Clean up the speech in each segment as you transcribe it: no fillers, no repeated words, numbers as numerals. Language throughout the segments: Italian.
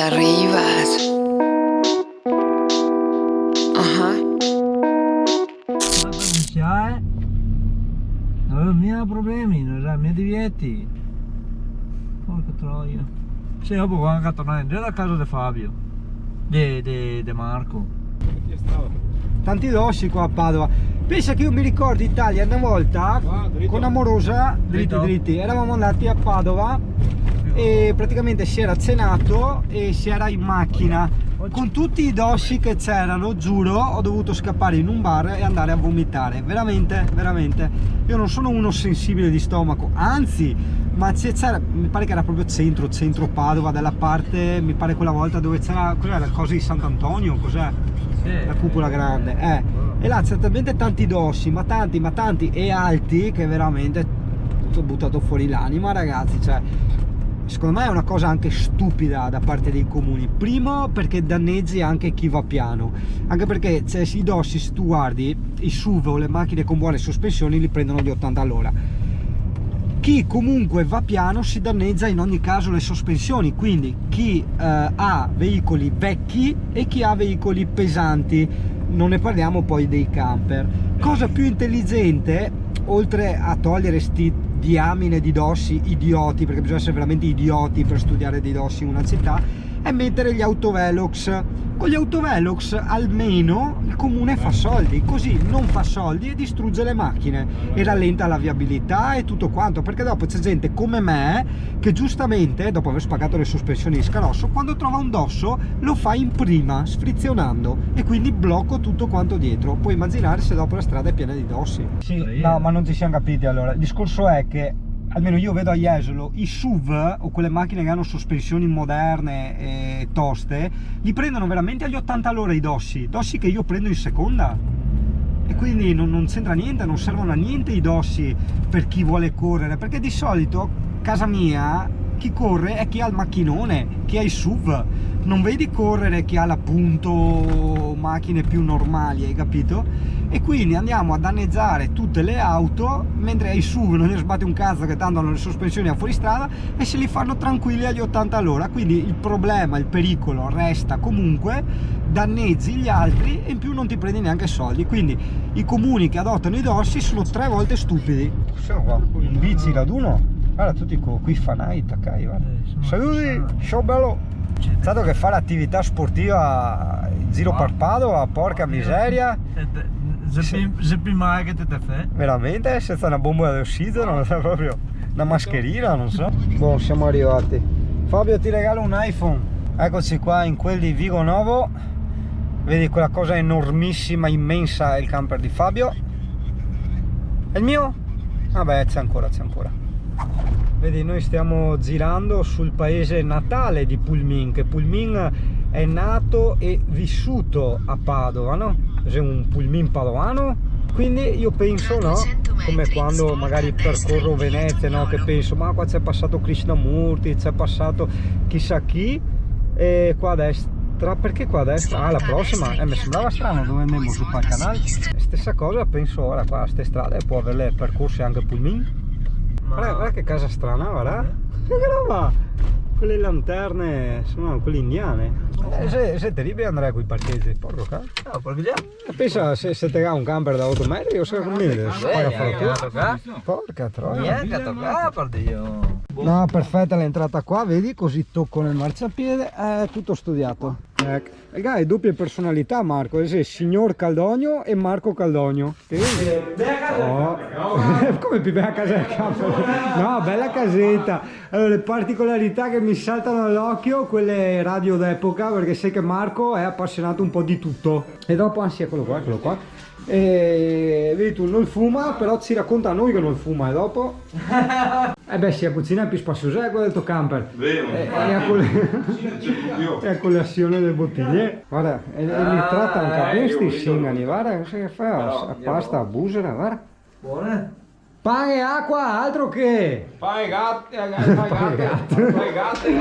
arrivas. Non mi ha problemi, mi diverti. Porca troia. Sì, dopo vado anche a tornare indietro a casa di Fabio. Di Marco. Tanti dossi qua a Padova. Pensa che io mi ricordo Italia una volta con Amorosa, dritti, eravamo andati a Padova e praticamente si era cenato e si era in macchina. Con tutti i dossi che c'erano, giuro, ho dovuto scappare in un bar e andare a vomitare. Veramente, veramente. Io non sono uno sensibile di stomaco, anzi, ma c'era, mi pare che era proprio centro Padova, dalla parte, mi pare quella volta dove c'era, cos'era, la cosa di Sant'Antonio, cos'è? Sì. La cupola grande, E là c'è talmente tanti dossi, ma tanti e alti, che veramente ho buttato fuori l'anima, ragazzi, cioè. Secondo me è una cosa anche stupida da parte dei comuni. Primo perché danneggi anche chi va piano, anche perché i dossi, se tu guardi i SUV o le macchine con buone sospensioni, li prendono gli 80 all'ora. Chi comunque va piano si danneggia in ogni caso le sospensioni, quindi chi ha veicoli vecchi e chi ha veicoli pesanti, non ne parliamo poi dei camper. Cosa più intelligente, oltre a togliere sti diamine di dossi idioti, perché bisogna essere veramente idioti per studiare dei dossi in una città, è mettere gli autovelox. Con gli autovelox almeno il comune fa soldi, così non fa soldi e distrugge le macchine e rallenta la viabilità e tutto quanto, perché dopo c'è gente come me che giustamente, dopo aver spaccato le sospensioni di scarosso, quando trova un dosso lo fa in prima, sfrizionando, e quindi blocco tutto quanto dietro. Puoi immaginare se dopo la strada è piena di dossi. Sì, no, ma non ci siamo capiti. Allora, il discorso è che almeno io vedo a Jesolo i SUV o quelle macchine che hanno sospensioni moderne e toste, li prendono veramente agli 80 all'ora i dossi che io prendo in seconda, e quindi non c'entra niente, non servono a niente i dossi per chi vuole correre, perché di solito casa mia chi corre è chi ha il macchinone, chi ha i SUV, non vedi correre chi ha l'appunto macchine più normali, hai capito? E quindi andiamo a danneggiare tutte le auto, mentre ai SUV non gli sbatte un cazzo, che tanto hanno le sospensioni a fuoristrada e se li fanno tranquilli agli 80 all'ora. Quindi il problema, il pericolo resta comunque, danneggi gli altri e in più non ti prendi neanche soldi. Quindi i comuni che adottano i dossi sono 3 volte stupidi. Siamo qua in bici raduno, guarda tutti qui fanai, taccai, guarda. Saluti, ciao bello. Stato che fare attività sportiva in giro per Padova, porca miseria. Se prima che te fai? Veramente? Senza una bomba di ossigeno, proprio una mascherina, non so. Boh, siamo arrivati. Fabio, ti regalo un iPhone. Eccoci qua in quel di Vigo Novo. Vedi quella cosa enormissima, immensa, è il camper di Fabio. E il mio? Vabbè, c'è ancora. Vedi, noi stiamo girando sul paese natale di Pulmin, che Pulmin è nato e vissuto a Padova, no? È un Pulmin padovano, quindi io penso, no? Come quando magari percorro Venezia, no? Che penso, ma qua c'è passato Krishnamurti, c'è passato chissà chi, e qua a destra, perché qua a destra? Ah, la prossima, mi sembrava strano dove andiamo su per canale. Stessa cosa penso ora, qua a queste strade può averle percorse anche Pulmin. Guarda che casa strana, guarda. Che roba! Quelle lanterne sono quelle indiane. Se terribile andare con i parcheggi, porco cazzo. No, perché già? Pensa se te ha un camper da 8 metri, o se come spara a fare tutto. Porca troia. Niente a toccare, per Dio. No, perfetta l'entrata qua, vedi, così tocco nel marciapiede, è tutto studiato. Ecco. Il guy è doppia personalità, Marco, signor Caldogno e Marco Caldogno. Oh. Come più bella casa del camper? No, bella casetta. Allora, le particolarità che mi saltano all'occhio, quelle radio d'epoca, perché sai che Marco è appassionato un po' di tutto. E dopo, anzi, eccolo qua. E vedi tu, non fuma, però ci racconta a noi che non fuma, e dopo? Beh sì, la cucina è più spaziosa, è quella del tuo camper. Vero. E a colazione delle bottiglie. Guarda, e li tratta anche bene sti singani, guarda cosa che fa, a pasta, a busera, guarda. Buone? Pane e acqua, altro che! Fai gatti.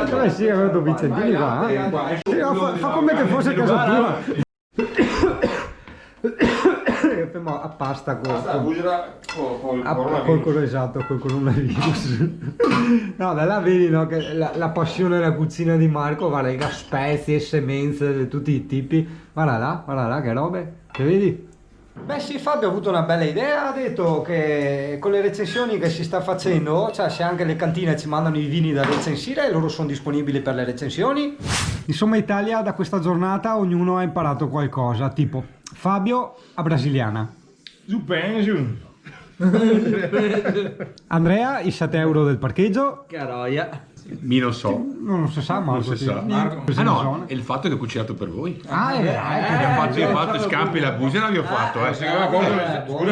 Dove sì, è venuto Vicentini qua, fa come che fosse casa tua. fermo a pasta Basta, bugira col coronavirus. No, da là vedi, no, che la passione della cucina di Marco, guarda, spezie, semenze di tutti i tipi. Guarda là, che robe, che vedi? Beh sì, Fabio ha avuto una bella idea, ha detto che con le recensioni che si sta facendo, cioè se anche le cantine ci mandano i vini da recensire, loro sono disponibili per le recensioni. Insomma, Italia, da questa giornata ognuno ha imparato qualcosa, tipo Fabio a brasiliana, Andrea i 7 euro del parcheggio, Che roia. Mi non so. non si sa Marco, Non si sa. Ah no, è il fatto che ho cucinato per voi. Io ho fatto scampi la bugia, l'avevo fatto.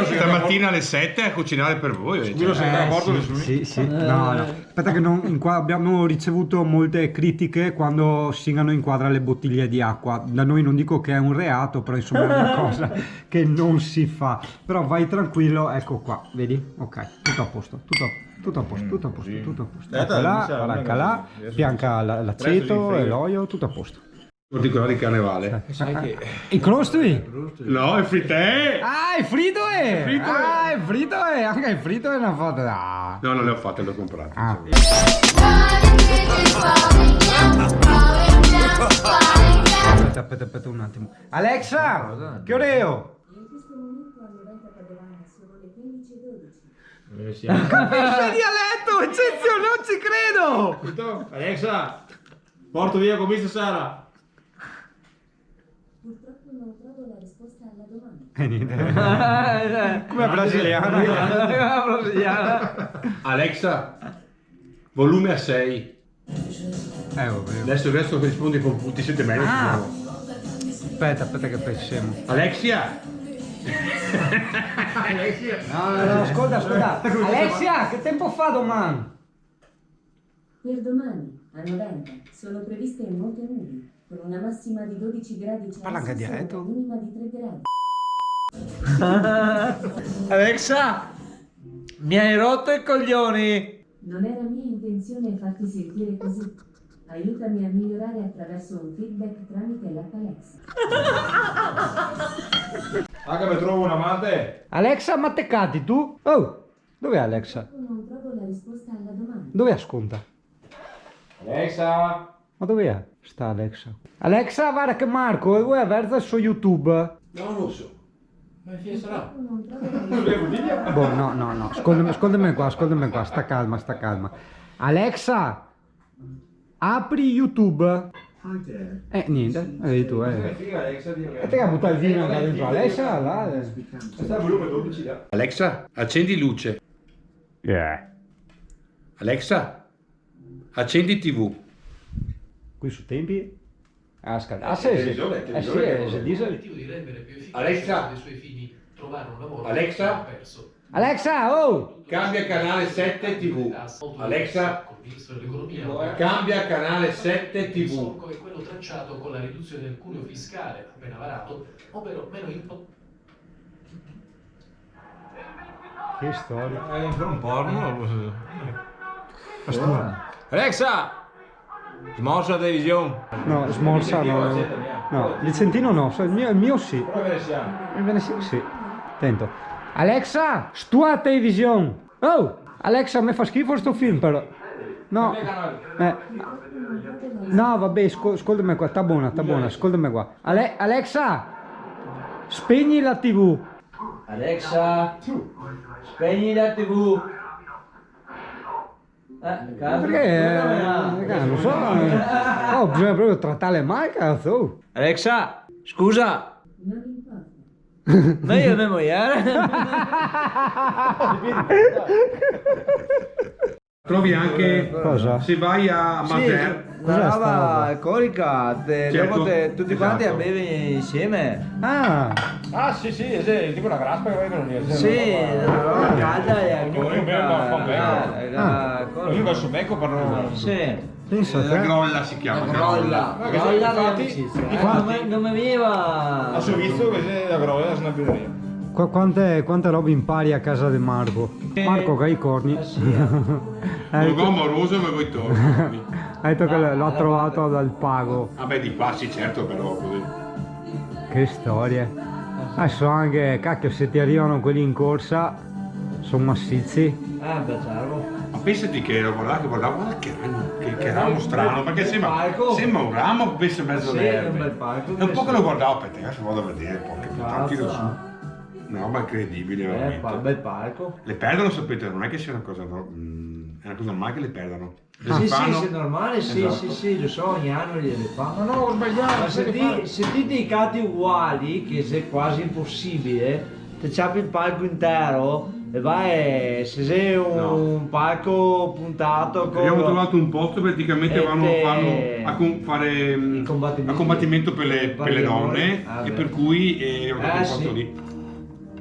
Stamattina alle 7 a cucinare per voi. Scusa se non è morto nessuno. Sì. No. Aspetta che qua abbiamo ricevuto molte critiche quando Singano inquadra le bottiglie di acqua. Da noi non dico che è un reato, però insomma è una cosa che non si fa. Però vai tranquillo, ecco qua, vedi? Ok, tutto a posto, tutto a posto. Ecco là, pianca l'aceto e l'olio, tutto a posto. Particolare di carnevale. I crostoli? No, è fritè! Ah, è frito anche il frito è una foto. Ah. No, non le ho fatte, le ho comprate. Ah. Aspetta un attimo. Alexa, che ore è? Capisce dialetto, eccezione, non ci credo! Alexa, porto via commesso Sara. Purtroppo non trovo la risposta alla domanda. Niente. Come brasiliana. Alexa, volume a 6. Vabbè. Adesso rispondi con tutti 7 metri. Aspetta che pensiamo. Alexia! No, ascolta. Alessia, che tempo fa domani? Per domani, a novembre, sono previste molte nubi, con una massima di 12 gradi Celsius Parla anche e dialetto? una minima di 3 gradi. Alexa, mi hai rotto i coglioni. Non era mia intenzione farti sentire così. Aiutami a migliorare attraverso un feedback tramite l'app Alexa. Anche per trovo un amante. Alexa, ma te cadi tu? Oh, dov'è Alexa? Non trovo la risposta alla domanda. Dove ascolta? Alexa. Ma dov'è? Sta Alexa. Alexa, guarda che Marco vuoi avere su YouTube? No, non lo so. Ma che sarà? Non trovo la risposta. Boh, no. Ascoltami qua, sta calma. Alexa, apri YouTube. Niente, vedi tu, Alexa, E te che buttare il vino là dentro Alexa, là. sta il volume 12 là. Alexa, accendi luce. Alexa, accendi TV. Qui su tempi. Sì, televisione, se dice. L'obiettivo di rendere più efficace Alexa. dei suoi figli trovare un lavoro Alexa. che ha perso. Alexa, oh! Cambia canale 7 TV. Alexa. Col ministro dell'economia, Cambia canale 7 il TV. solco è quello tracciato con la riduzione del cuneo fiscale appena varato, ovvero meno Che storia. È ancora un porno. Alexa, Smorza la televisione. No, smorza no. No, Vicentino no, il mio sì. Prova veneziano. Il Veneziano sì. Attento. Alexa, stua televisione. Oh, Alexa, mi fa schifo sto film però. No. No, vabbè, ascoltami qua, sta buona, ascoltami qua. Alexa, spegni la TV. Alexa, spegni la TV. Perché? Non so. Oh, bisogna proprio trattarle male, cazzo. Alexa, scusa, Non importa. ma io devo ieri. Trovi anche Cosa? se vai a Maser. Una Cos'è sta roba roba? alcolica, Certo, dopo tutti quanti esatto. a bere insieme. Ah, Ah sì, tipo una graspa che vai con un Sì, una roba calda e Ognuno alcolica. va al suo becco per non... Sì. pensa a La te. grolla si chiama. Grolla, non mi veniva. A suo vizio che c'è la grolla, una birreria. Quante robe impari a casa di Marco? Marco che ha i corni. Ha Un detto, uomo amoroso ma voi torni. ha detto che l'ha trovato dal pago. Vabbè, di passi certo però così. Che storie. Adesso anche, cacchio, se ti arrivano quelli in corsa, sono massicci. Beh, certo. Ma pensati che lo guardavo, guarda che ramo strano, perché sembra un ramo messo in mezzo Sì, alle è un erbe. bel palco. È un po' che lo guardavo, per te, adesso vado a vedere, porca puttana, tiro su. Cazzo. Una roba incredibile, veramente. Bel palco. Le perdono, sapete, non è che sia una cosa, è una cosa normale che le perdano. Le Sì, fanno- sì, è normale, sì, Esatto. sì, lo so, ogni anno gliele fanno. No, ho sbagliato. Ma se ti dei catti uguali, che è quasi impossibile, ti ciapi il palco intero e vai, se sei un palco puntato con... Abbiamo trovato un posto praticamente E vanno te- fare I combattimenti. a combattimento per le donne Ah, e beh. per cui abbiamo trovato un posto sì. lì.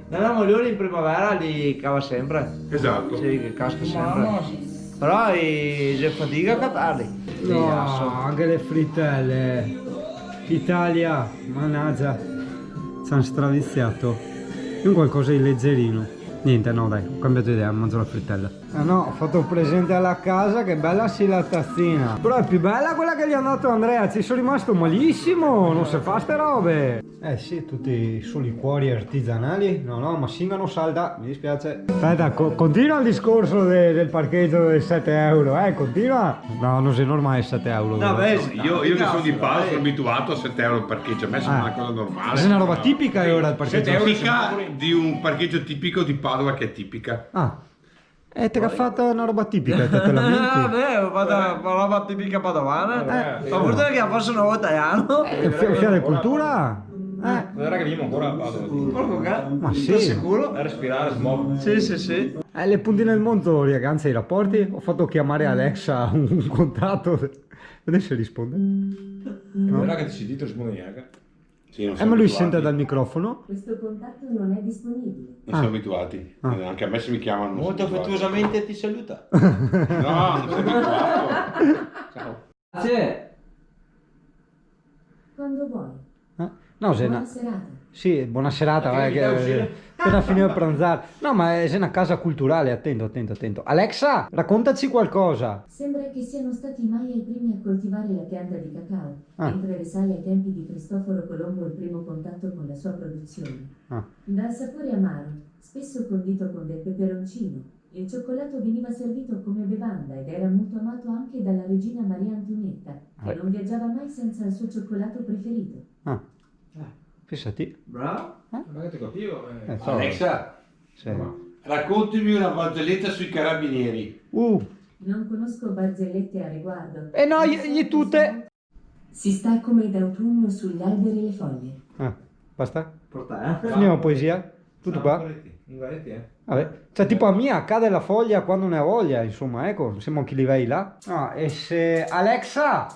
Nella Moglione in primavera li cava sempre. Esatto. Sì, che casca Ma sempre. no, Però c'è fatica a cattarli. No, anche le frittelle. Italia, mannaggia, ci hanno straviziato. Io qualcosa di leggerino. Niente, no dai, ho cambiato idea, mangio la frittella. Ah no, ho fatto presente alla casa, che bella sì la tazzina. Però è più bella quella che gli ha dato Andrea, ci sono rimasto malissimo, non si fa ste robe. Eh sì, tutti solo i cuori artigianali. No, ma singano salda, mi dispiace. Aspetta, continua il discorso del parcheggio dei 7 euro, continua. No, non sei normale 7 euro. No, vero? beh, Io che sono di Padova sono abituato a 7 euro il parcheggio, a me sembra una cosa normale. È una roba tipica ora il parcheggio. Tipica di un parcheggio tipico di Padova che è tipica. Ah, te che ha fatto una roba tipica, te la lamenti? ho fatto una roba tipica padovana. Ma forse che fosse un nuovo italiano. Fiare cultura? Guarda che viviamo ancora a Padova. Porco cazzo. Ma sì. Sicuro? A respirare, smog. Sì. Le puntine del mondo, ragazzi, i rapporti. Ho fatto chiamare Alexa un contatto. Vediamo se risponde. Guarda che ti ti risponde neanche. Sì, non Ma siamo lui abituati. sente dal microfono. Questo contatto non è disponibile. Non siamo abituati. Anche a me se mi chiamano. non Molto sono abituato. affettuosamente ti saluta. No, non sono abituato. Grazie. Quando vuoi. No, se Buona serata. Sì, buona serata, vai, che appena finito di pranzare. No, ma è una casa culturale, attento. Alexa, raccontaci qualcosa. Sembra che siano stati i Maya i primi a coltivare la pianta di cacao, mentre risale ai tempi di Cristoforo Colombo il primo contatto con la sua produzione. Dal sapore amaro, spesso condito con del peperoncino, il cioccolato veniva servito come bevanda ed era molto amato anche dalla regina Maria Antonietta, che non viaggiava mai senza il suo cioccolato preferito. Pensati. Bravo. Non è che ti capivo. Alexa, Sì. raccontami una barzelletta sui carabinieri. Non conosco barzellette a riguardo. No, gli tutte. Si sta come d'autunno sugli alberi e le foglie. Basta? Porta, Finiamo poesia? Tutto qua? Vabbè. Cioè tipo a mia cade la foglia quando ne ha voglia, insomma, ecco, siamo anche livelli là. E se... Alexa,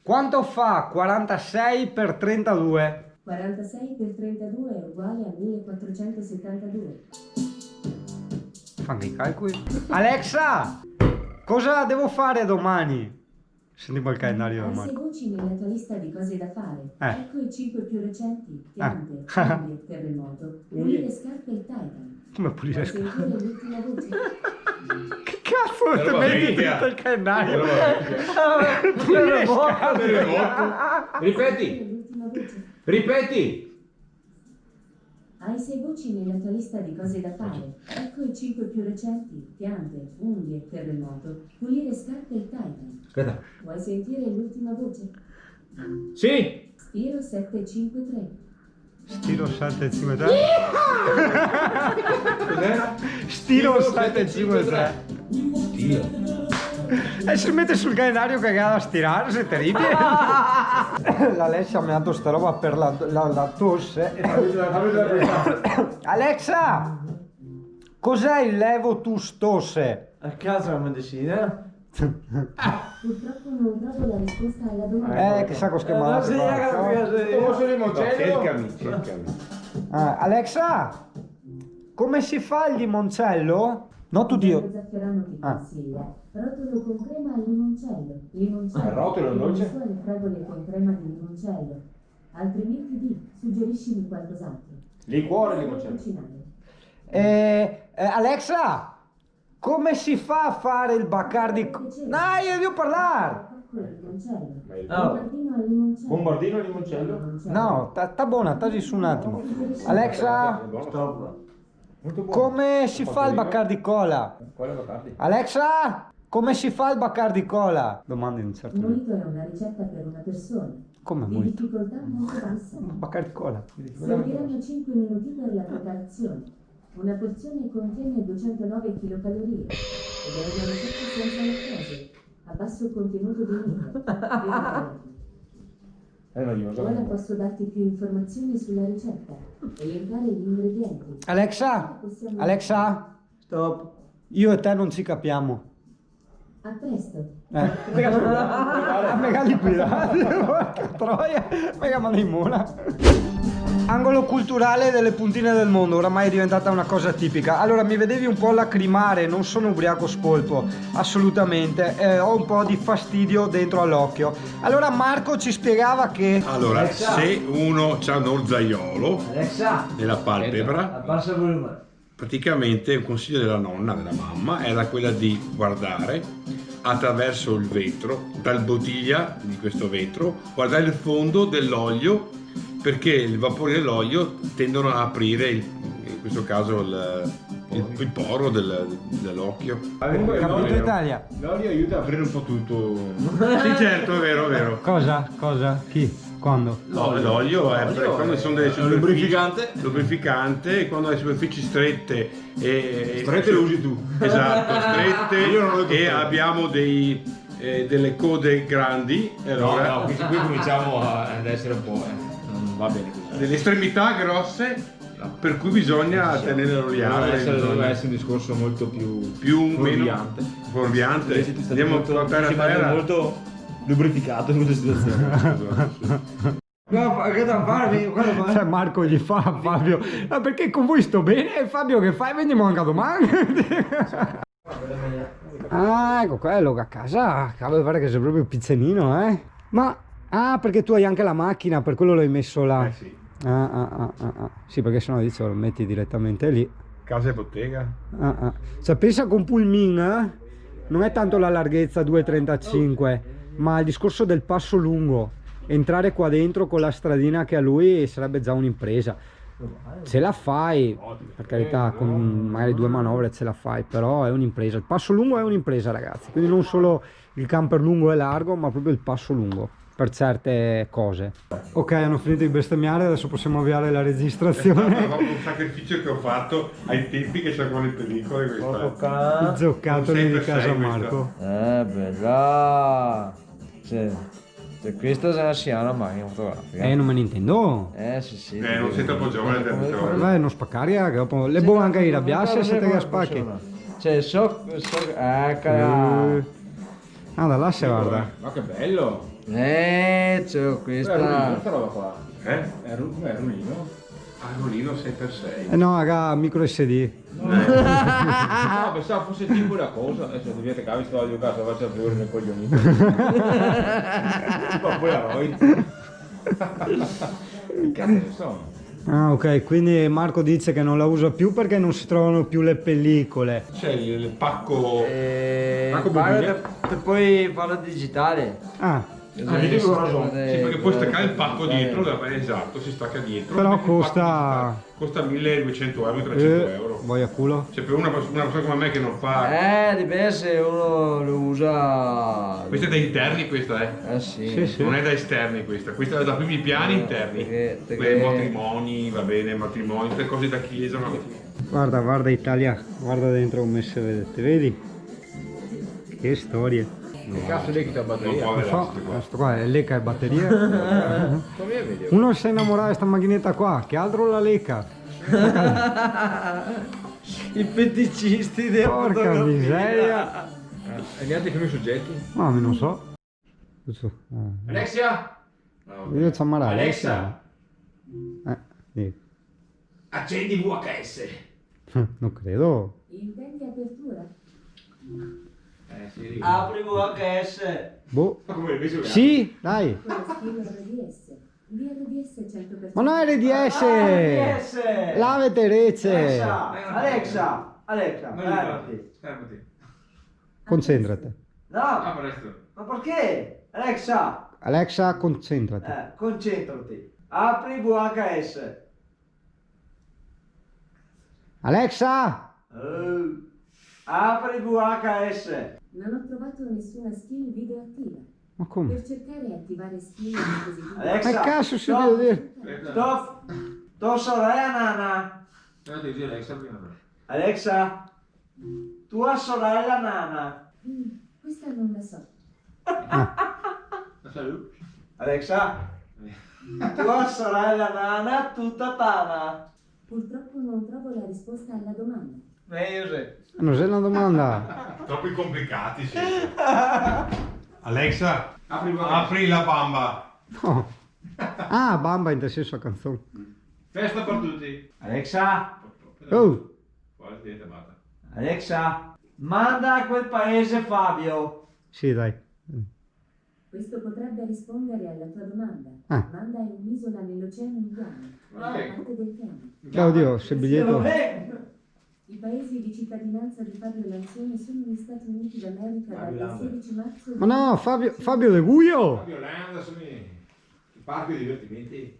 quanto fa 46 per 32? 46 per 32 è uguale a 1472. Fanno i calcoli. Alexa, cosa devo fare domani? Sentiamo il calendario Hai domani. 6 voci nella tua lista di cose da fare. Ecco i 5 più recenti: piante, foglie, terremoto, pulire scarpe e Titan. Come pulire Vuoi scarpe? sentire l'ultima voce? Che cazzo te metti tutto il calendario? Pulire scarpe. Ripeti, L'ultima voce. ripeti. Hai 6 voci nella tua lista di cose da fare. Ecco i 5 più recenti: piante, unghie, terremoto, pulire scarpe e Titan. Aspetta. Vuoi sentire l'ultima voce? Sì. Stiro 753. Stiro 753. Cos'era? Stiro 753. E si mette sul calendario che ha da stirare, sei terribile. L'Alessia mi ha dato sta roba per la tosse. Alexa, cos'è il levotus tosse? A casa la medicina? Purtroppo non trovo la risposta alla domanda. Che sa con schemare. Conosci il limoncello? Cercami. Alexa, come si fa il limoncello? No, tu Dio. Lo zafferano ti consiglia. Rotolo con crema al limoncello. Limoncello. Rotolo è un dolce? Le sue fragole con crema di limoncello. Altrimenti suggeriscimi qualcos'altro. Liquore Cosa limoncello. vuoi cucinare? Alexa, come si fa a fare il Bacardi? No, io devo parlare. con il limoncello. Oh. Bombardino al limoncello. Bombardino al limoncello? No, sta buona, tagli su un attimo. Alexa, Stop. come si fa il Bacardi Cola? Quale Bacardi? Alexa, come si fa il Bacardi Cola? Domanda in un certo Il momento. mojito è una ricetta per una persona. Come Di mojito? difficoltà molto bassa. Bacardi Cola. Serviranno 5 minuti per la preparazione. Una porzione contiene 209 kcal ed è una ricetta senza lattosio, a basso contenuto di miele. Ora posso darti più informazioni sulla ricetta, elencare gli ingredienti. Alexa, Alexa, Stop. io e te non ci capiamo. A presto. Mega liquidati, porca troia, mega mano in mula. Angolo culturale delle puntine del mondo, oramai è diventata una cosa tipica. Allora, mi vedevi un po' lacrimare, non sono ubriaco spolpo, assolutamente, ho un po' di fastidio dentro all'occhio. Allora Marco ci spiegava che... Allora, Alexa. se uno ha un orzaiolo Alexa, nella palpebra, abbassa il volume. praticamente un consiglio della nonna, della mamma, era quella di guardare attraverso il vetro, dal bottiglia di questo vetro, guardare il fondo dell'olio, perché i vapori dell'olio tendono a aprire, in questo caso, il poro dell'occhio. Capito Italia? L'olio aiuta a aprire un po' tutto. Sì, certo, è vero, è vero. Cosa? Cosa? Chi? Quando? No, l'olio è quando ci sono delle superfici, lubrificante. lubrificante, quando hai superfici strette e Strette le usi tu. Esatto, strette Io non lo e confermo. abbiamo delle code grandi, e No, allora no, qui cominciamo ad essere un po'. Non va bene così. delle estremità grosse, per cui bisogna tenere l'oliare. Doveva essere un discorso molto più Meno fuorviante. Invece ti sta Andiamo molto, a terra a ti sembra terra. molto lubrificato in questa situazione. Cioè Marco gli fa a Fabio, "Ah, perché con voi sto bene e Fabio che fai? Veniamo anche domani." Ah, ecco quello a casa, cavolo, guarda che sei proprio pizzanino, eh. Ma, perché tu hai anche la macchina, per quello l'hai messo là. Sì. Sì, perché sennò dicevo lo metti direttamente lì. Casa e bottega. Cioè pensa con Pulmin, non è tanto la larghezza 2,35, ma il discorso del passo lungo. Entrare qua dentro con la stradina che ha lui sarebbe già un'impresa. Ce la fai, per carità, con magari 2 manovre ce la fai, però è un'impresa. Il passo lungo è un'impresa, ragazzi, quindi non solo il camper lungo e largo, ma proprio il passo lungo per certe cose. Ok, hanno finito di bestemmiare, adesso possiamo avviare la registrazione. È stato un sacrificio che ho fatto ai tempi che c'erano le pellicole. I giocattoli di casa Marco. Bella. Cioè, questa è una macchina fotografica. Non me ne intendo. Sì. Non sei troppo giovane per Vai, non spaccare, che dopo le buone anche irabbiarsi se te che spacchi. Cioè, eccola. Da là si guarda. Ma che bello! C'ho questa. Questa roba qua. Eh? È Rulino? Arbolino 6x6. No, raga, micro SD. No, pensavo fosse tipo una cosa. Adesso diventa cavi sto a giocare, faccio pure nei coglioni. Ma poi a Roy. Che cazzo ne so? Ok, quindi Marco dice che non la usa più perché non si trovano più le pellicole. C'è il pacco. Per poi farlo digitale. vedi che ho ragione. Sì, perché puoi staccare il pacco dietro, esatto, si stacca dietro. Però Metti il costa- pacco digitale. Costa 1200 euro, 300 euro. Vai a culo. Cioè per una persona come me che non fa. Dipende se uno lo usa. Questa è da interni questa, Sì. Sì. Non è da esterni questa è da primi piani interni. perché- Quei matrimoni, va bene, matrimoni, tutte cose da chiesa, ma Guarda Italia, guarda dentro come si vedete, vedi? Che storie. Che cazzo lì che c'ha non batteria? può Lo so, avere questo qua è Lecca e batteria. Come vedi? Uno si è innamorato di sta macchinetta qua, che altro la Lecca. I feticisti della Porca fotografia. miseria. E gli altri primi soggetti? No, non so. Alexia! Io c'ho male Alessia. Sì. Accendi VHS! Non credo. Intendi apertura? Sì. Apri VHS. Boh. Ma come invece Sì, dai. Con lo scrivo RDS. Di RDS 100%. Ma no, RDS! RDS. Lavete rece! Alexa, fermati. Fermati. Concentrate. No, presto. ma perché? Alexa, Alexa, concentrati. concentrati. Apri VHS. Alexa! Apri VHS. Non ho trovato nessuna skill video attiva. Ma come? Per cercare e attivare skill nei dispositivi. Alexa, Ma cazzo si stop. deve dire? Stop. Tua sorella Nana. Dici Alexa prima. Alexa, tua sorella Nana. Questa non la so. Salut. Alexa, tua sorella Nana tutta tana. Purtroppo non trovo la risposta alla domanda. Non c'è una domanda. Troppi complicati, sì. Alexa, apri la bamba. No. Ah, Bamba in senso a canzone. Festa per tutti. Alexa, Oh! Poi diventa basta. Alexa, manda a quel paese Fabio. Sì, dai. Questo potrebbe rispondere alla tua domanda. Ah. Manda è un'isola nell'Oceano Indiano, nella parte del piano. Oddio, se il biglietto... I paesi di cittadinanza di Fabio Lanzoni sono gli Stati Uniti d'America dal 16 marzo. Ma no, Fabio De Guio! Fabio Landa, sono i parchi di divertimenti.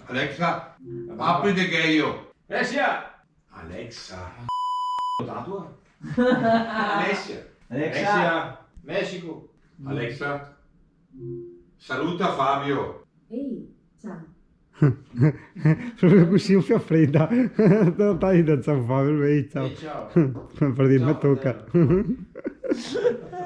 Alexa, apri De Gheio. Alessia! Alexa. Tatua? Alessia. Alexa, Messico. Alexa, saluta Fabio. Ehi, ciao. Proprio così un fio fredda. Non stai da San Fabio, vedi, ciao. Ciao. Per dire, mi tocca.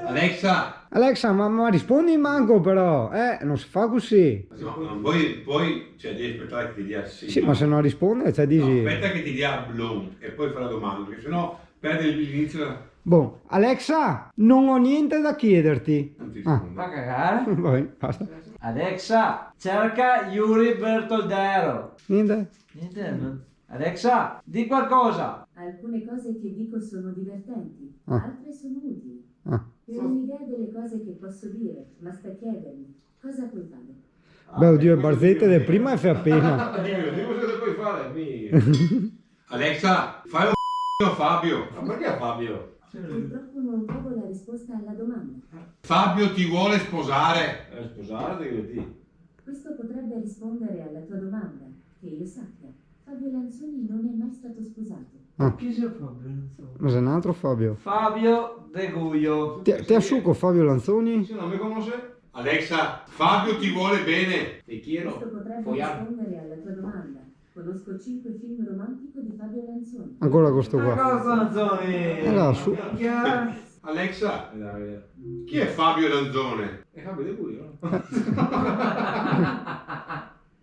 Alexa. Alexa, ma rispondi in manco però, non si fa così. No, non poi cioè, devi aspettare che ti dia sì. Sì, ma se non risponde, cioè dici... No, aspetta che ti dia bloom e poi fa la domanda, perché sennò perde l'inizio. Boh, Alexa, non ho niente da chiederti. Non ti Ah. risponde. fa cagare. Vai, basta. Alexa, cerca Yuri Bertoldero. Niente? Niente. Alexa, di qualcosa. Alcune cose che dico sono divertenti, Ah. altre sono utili. Ah. Per un'idea delle cose che posso dire, basta chiedermi cosa puoi fare. Beh, oddio, le barzette del prima e fa appena. Dimmi cosa puoi fare? Alexa, fai un a Fabio. Ma perché Fabio? Purtroppo non trovo la risposta alla domanda. Fabio ti vuole sposare. Sposare, devi Questo potrebbe rispondere alla tua domanda. Che io sappia, Fabio Lanzoni non è mai stato sposato. Chi sia Fabio? Ma sei un altro Fabio. Fabio De Guio. Ti asciugo Fabio Lanzoni? Se non mi conosce? Alexa, Fabio ti vuole bene. Ti chiedo. Questo potrebbe Foiano. rispondere alla tua domanda. Conosco 5 film romantico di Fabio Lanzoni. Ancora questo qua. Cosa Lanzoni? Allora, su. Alexa, chi è Fabio Lanzone? E Fabio De Guio.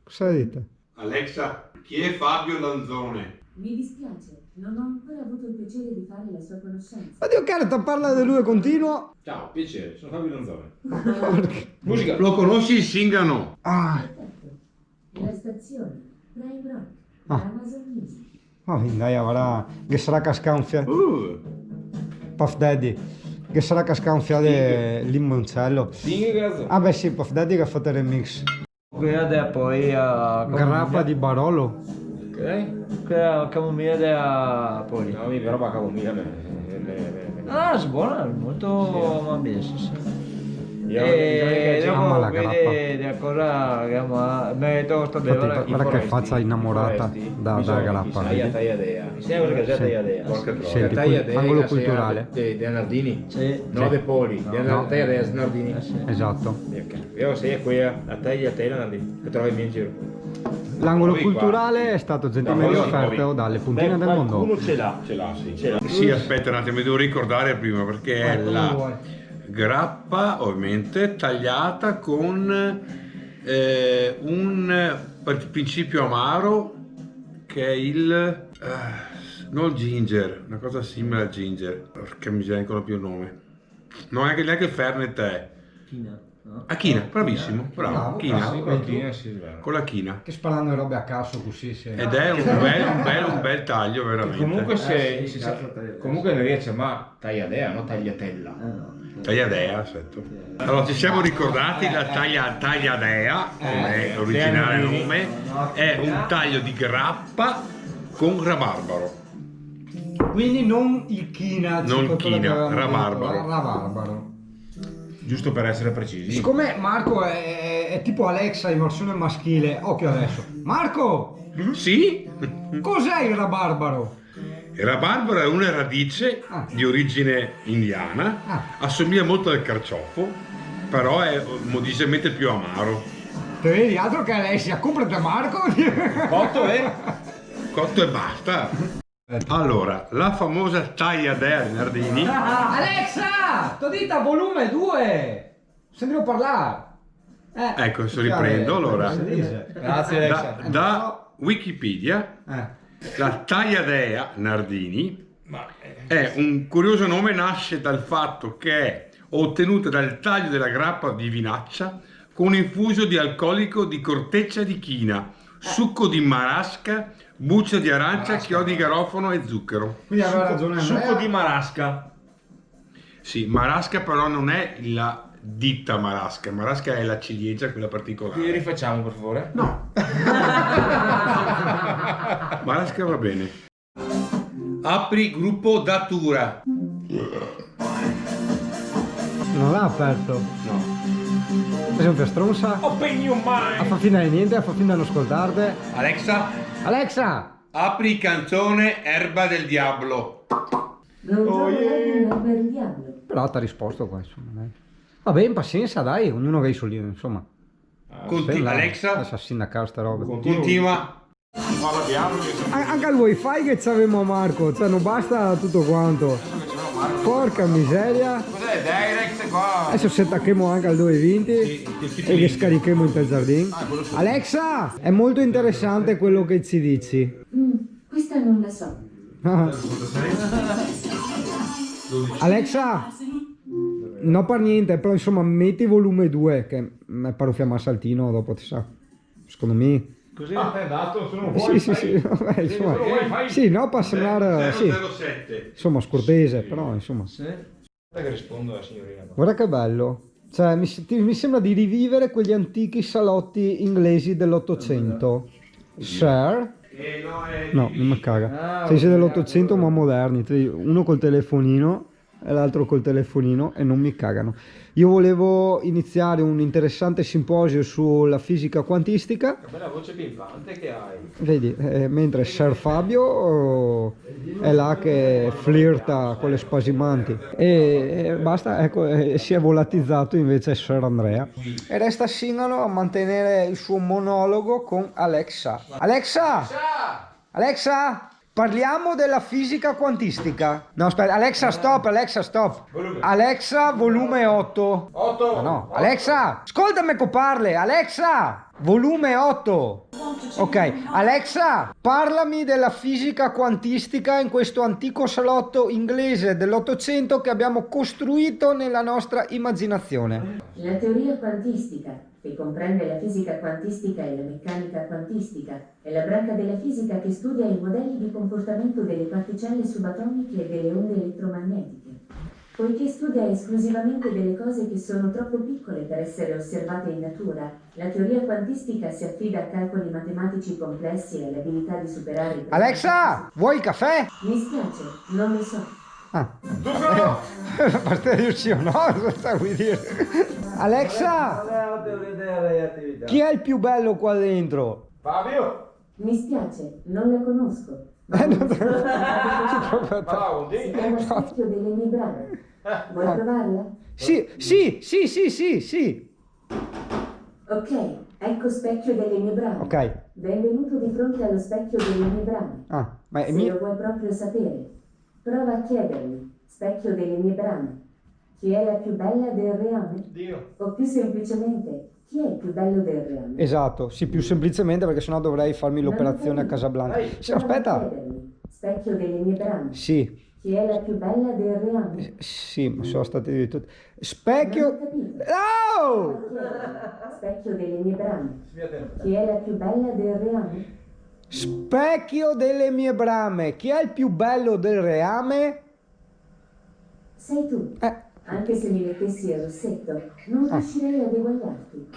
Cosa hai detto? Alexa, chi è Fabio Lanzone? Mi dispiace, non ho ancora avuto il piacere di fare la sua conoscenza. Oddio, Carta, parla di lui continuo. Ciao, piacere, sono Fabio Lanzone. Musica. Lo conosci il Singano? Ah, Perfetto. La stazione Prime Rock, Ah. Amazon Music. dai, avrà. Che sarà cascanfia. Puff Daddy. Che sarà cascanfia limoncello. Sing, Ah, beh, sì, Puff Daddy che ha fatto il remix. Quella poi a Grappa di Barolo. Ok? quella camomilla della poi. No, mi roba camomilla. Ah, è buona, molto amabile, sì, sì. E ama la dopo vede la cosa che ama, me tosta bevere. Guarda che faccia innamorata da grappa. Tagliadea. Sempre che c'è tagliadea. Senti, angolo culturale. De Nardini? Sì. No, De Poli. No. Tagliadea di Nardini. Esatto. Io sei qui a tagliatela Nardini. Che trovi in giro. L'angolo Poi qua. culturale è stato gentilmente No, offerto dalle puntine del mondo. Uno ce l'ha. Ce l'ha, sì. Ce l'ha. Sì, aspetta un attimo, mi devo ricordare prima perché è la grappa ovviamente tagliata con un principio amaro che è il non ginger, una cosa simile al ginger, perché mi viene ancora più il nome, non è neanche il Fernet è China, no? china, bravissimo, bravo, china, con la china, Che sparando robe a caso così ed è un bel taglio veramente. Comunque comunque in realtà ma tagliadea, no tagliatella. Tagliadea, aspetta. Allora ci siamo ricordati la tagliadea, come è originale nome, è un taglio di grappa con rabarbaro. Quindi non il china, Non quello china, che avevamo rabarbaro. detto, rabarbaro. giusto per essere precisi. Siccome Marco è tipo Alexa in versione maschile, occhio adesso. Marco, Sì, cos'è il rabarbaro? il rabarbaro è una radice di origine indiana, assomiglia molto al carciofo, però è decisamente più amaro. Te vedi, altro che Alessia, comprate Marco. Cotto è? Cotto e basta. Allora, la famosa tagliadea di Nardini. Alexa, t'ho dita volume 2. Sentivo parlare. Ecco, adesso riprendo. Allora, Grazie Alexa. da Wikipedia, la tagliadea Nardini è un curioso nome, nasce dal fatto che è ottenuta dal taglio della grappa di vinaccia con un infuso di alcolico di corteccia di china, succo di marasca, buccia di arancia, chiodi di garofano e zucchero. Quindi aveva ragione Andrea. Succo di marasca. Sì, marasca però non è la ditta marasca, marasca è la ciliegia, quella particolare. Quindi rifacciamo per favore. No. Marasca va bene. Apri gruppo Datura. Non l'ha aperto. No. Per esempio stronza. Open your A mind. fa finta di niente, a fa finta di non ascoltarti. Alexa, Alexa! apri canzone Erba del Diablo. Non trovo l'album Erba del Diablo. Però ti ha risposto qua, insomma, dai. Vabbè, in pazienza, dai, ognuno che ha i suoi, insomma. Alexa, Adesso a sindacare sta roba. continua. Parla piano perché Anche il wifi che c'avevamo a Marco, cioè non basta tutto quanto. Porca miseria. cos'è direct qua? Adesso se attacchiamo anche al 220 e che scarichiamo in tel giardino. Alexa, è molto interessante quello che ci dici. Questa non la so. Ah. Alexa, no per niente, però insomma metti volume 2 che mi pare un fiamma saltino dopo, ti sa. Secondo me. Così è dato, sono Sì, vabbè, insomma. Sì, no, per sembrare, sì, 007. insomma, scortese, però insomma. Aspetta che rispondo alla signorina. Guarda che bello. Cioè, mi sembra di rivivere quegli antichi salotti inglesi dell'Ottocento. Sir? No, non mi caga. Sei dell'Ottocento ma moderni. Uno col telefonino e l'altro col telefonino e non mi cagano. Io volevo iniziare un interessante simposio sulla fisica quantistica. Che bella voce pimpante che hai. Vedi, mentre Sir Fabio è là che flirta con le spasimanti e basta, ecco, si è volatilizzato invece Sir Andrea e resta singolo a mantenere il suo monologo con Alexa. Alexa! Alexa! Parliamo della fisica quantistica. No, aspetta, Alexa stop, Alexa stop. Alexa volume 8. 8. No, Alexa, ascoltami che parli, Alexa, volume 8. Ok, Alexa, parlami della fisica quantistica in questo antico salotto inglese dell'Ottocento che abbiamo costruito nella nostra immaginazione. La teoria quantistica, che comprende la fisica quantistica e la meccanica quantistica, è la branca della fisica che studia i modelli di comportamento delle particelle subatomiche e delle onde elettromagnetiche. Poiché studia esclusivamente delle cose che sono troppo piccole per essere osservate in natura, la teoria quantistica si affida a calcoli matematici complessi e all'abilità di superare i problemi. Alexa, vuoi il caffè? Mi spiace, non lo so. Ah, a parte di uscire, no? Cosa vuoi dire? Alexa, chi è il più bello qua dentro? Fabio. Mi spiace, non la conosco. Si chiama Specchio delle mie brame. Vuoi provarla? Sì. Ok, ecco Specchio delle mie brame. Ok. Benvenuto di fronte allo specchio delle mie brame. Ah, ma è Se mio. lo vuoi proprio sapere, prova a chiedermi, specchio delle mie brame, chi è la più bella del reame? Dio. O più semplicemente, chi è il più bello del reame? Esatto, sì, più semplicemente perché sennò dovrei farmi l'operazione a Casablanca. Sì, Prova a aspetta. chiedermi, specchio delle mie brame, Sì, chi è la più bella del reame? sì, ma sono stati di tutti. Non ho Specchio. capito. No! Specchio delle mie brame, chi è la più bella del reame? Specchio delle mie brame. Chi è il più bello del reame? Sei tu. Anche se mi mettessi il rossetto, non riuscirei ad eguagliarti.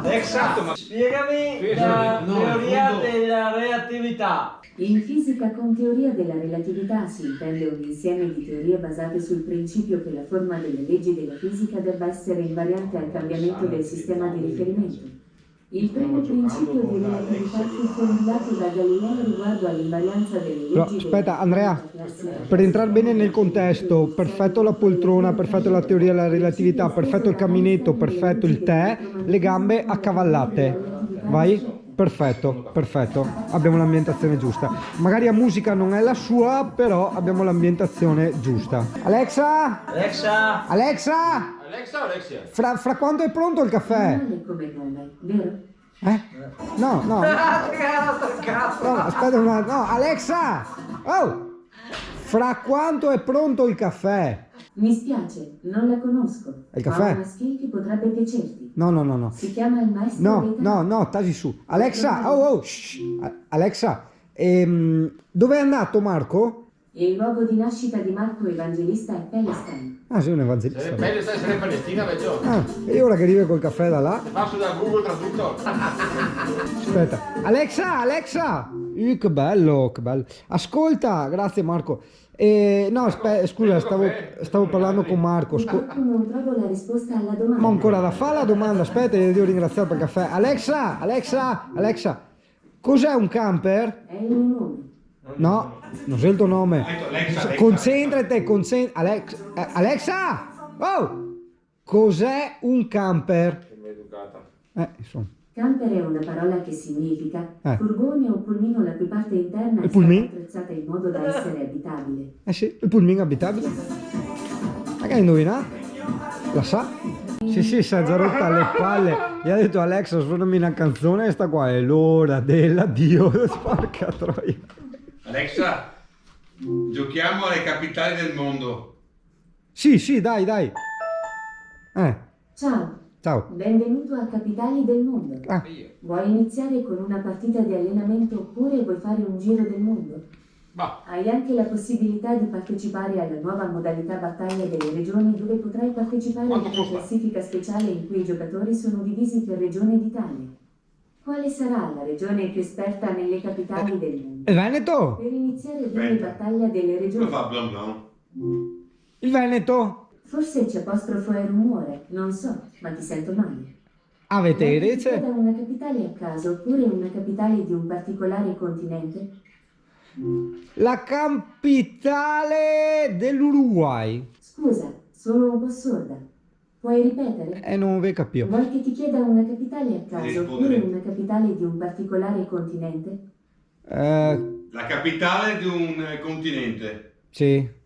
Alexa, spiegami la teoria della relatività. In fisica con teoria della relatività si intende un insieme di teorie basate sul principio che la forma delle leggi della fisica debba essere invariante al cambiamento del sistema di riferimento. Il primo principio di relatività fu formulato da Galileo riguardo all'invarianza delle leggi. Però, aspetta, Andrea, per entrare bene nel contesto, perfetto la poltrona, perfetto la teoria della relatività, perfetto il camminetto, perfetto il tè, le gambe accavallate. Vai? Perfetto, perfetto. Abbiamo l'ambientazione giusta. Magari la musica non è la sua, però abbiamo l'ambientazione giusta. Alexa? Alexa? Alexa? Alexa o Alexia? Fra quando è pronto il caffè? Male come nome, vero? No, no. No, aspetta un attimo. No, Alexa! Oh! Fra quanto è pronto il caffè? Mi spiace, non la conosco. Il caffè? Ma una skill che potrebbe piacerti. No. Si chiama il maestro No, tagli su. Alexa, shh. Alexa, dove è andato Marco? Il luogo di nascita di Marco Evangelista è Palestine. Ah, sei un evangelista. Meglio stare in Palestina, vecchio. Ah, e ora che arriva col caffè da là? Passo da Google Traductor. Aspetta. Alexa! Che bello, che bello. Ascolta, grazie Marco. No, scusa, stavo parlando con Marco. Purtroppo non trovo la risposta alla domanda. Ma ancora da fare la domanda, aspetta, devo ringraziare per il caffè. Alexa, cos'è un camper? È il mio nome. No, non sei il tuo nome. Alexa. Concentrati, Alexa! Oh! Cos'è un camper? Insomma. Camper è una parola che significa furgone o pulmino la cui parte interna è Il stata pulmino? attrezzata in modo da essere abitabile. Sì, il pulmino abitabile. Magari indovina? La sa? Sì, si è già rotta alle palle. Gli ha detto Alexa, suonami una canzone e sta qua è l'ora dell'addio. Porca troia. Alexa, giochiamo alle capitali del mondo. Sì, dai. Ciao, benvenuto a Capitali del Mondo. Ah. Vuoi iniziare con una partita di allenamento oppure vuoi fare un giro del mondo? Ma Hai anche la possibilità di partecipare alla nuova modalità battaglia delle regioni dove potrai partecipare a Quanto una costa? classifica speciale in cui i giocatori sono divisi per regione d'Italia. Quale sarà la regione più esperta nelle capitali del mondo? Il Veneto? Per iniziare dimmi battaglia delle Lo regioni. fa blam blam. Il Veneto? Forse il c'apostrofo è rumore, non so, ma ti sento male. Avete Vuoi che ti Erece? chieda una capitale a caso oppure una capitale di un particolare continente? La capitale dell'Uruguay. Scusa, sono un po' sorda. Puoi ripetere? Non vi capivo. Vuoi che ti chieda una capitale a caso Rispondere. oppure una capitale di un particolare continente? La capitale di un continente. Sì.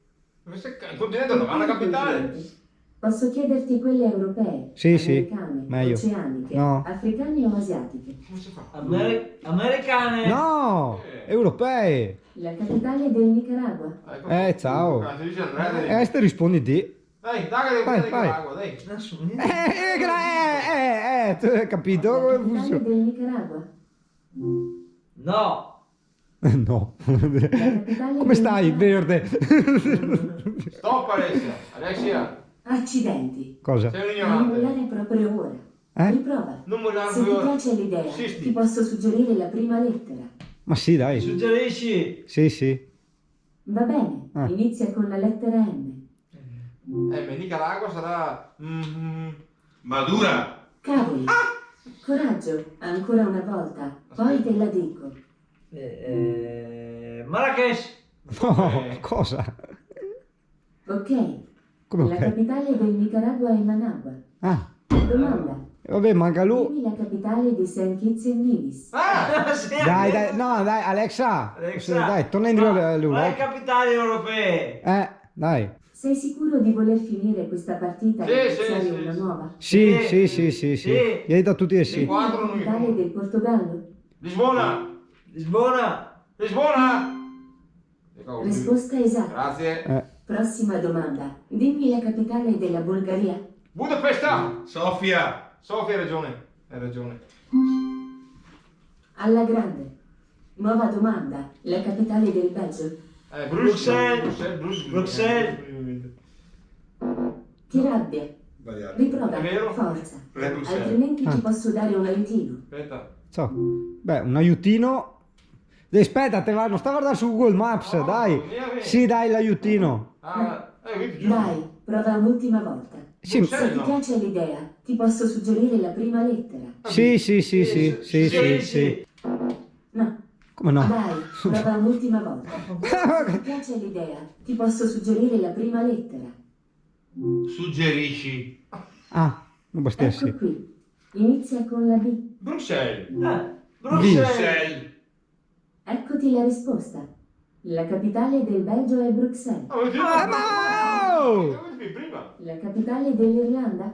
il continente non ha una capitale. Posso chiederti quelle europee, Sì, sì, americane, meglio. oceaniche, No. africane o asiatiche? Come si fa? Americane. No! Europee! La capitale del Nicaragua? Ciao. Ti dice Andrea, Te rispondi te. dai, dai che Vai, devi vai. Nicaragua, dai. Tu hai capito La come capitale funziona? del Nicaragua? No. No. capitale Come del stai, Nicaragua? verde? Stop Alessia. Alessia, Accidenti. Cosa? sei un Non ignorante. mollare proprio ora. Riprova. Non mollare Se ti ora. piace l'idea, Sì. ti posso suggerire la prima lettera. Ma sì, dai. Suggerisci. Sì. Va bene, Ah. inizia con la lettera M. Ma Nicaragua sarà... Madura. Cavoli. Coraggio, ancora una volta, poi te la dico. Marrakesh. No, cosa? Ok. Come La ok? capitale del Nicaragua è Managua. Ah, Domanda. vabbè, manca lui. Dimmi la capitale di St. Kitts and Nevis. Sì, Dai, no, dai, Alexa. Alexa. Dai, torna indietro Quali all'Europa. capitali europee? Dai. Sei sicuro di voler finire questa partita Sì, e sì, iniziare sì, una sì. nuova? Sì. Sì. Gli hai dato tutti e sì. Dimmi la Quattro capitale noi. del Portogallo. Lisbona. Lisbona. Lisbona. Risposta esatta. Grazie. Prossima domanda. Dimmi la capitale della Bulgaria. Budapest. Sofia. Sofia, hai ragione. Hai ragione. Alla grande. Nuova domanda. La capitale del Belgio. Bruxelles. Ti rabbia. Sbagliato. Riprova, È vero? forza. Non è Bruxelles. Altrimenti ti posso dare un aiutino. Aspetta. So. Beh, un aiutino. Aspetta, te va, non sta a guardare su Google Maps, No, dai. vieni. Sì, dai, l'aiutino. Quindi giusto. Dai, prova un'ultima volta. Sì, Se ti no. piace l'idea, ti posso suggerire la prima lettera. sì, sì, sì, sì, sì, sì, sì. sì. No. Come no? Dai, prova un'ultima volta. Se ti piace l'idea, ti posso suggerire la prima lettera. Suggerisci. Ah, non Ecco bastassi. qui. Inizia con la B. Bruxelles. Bruxelles. Eccoti la risposta. La capitale del Belgio è Bruxelles. Prima. La capitale dell'Irlanda?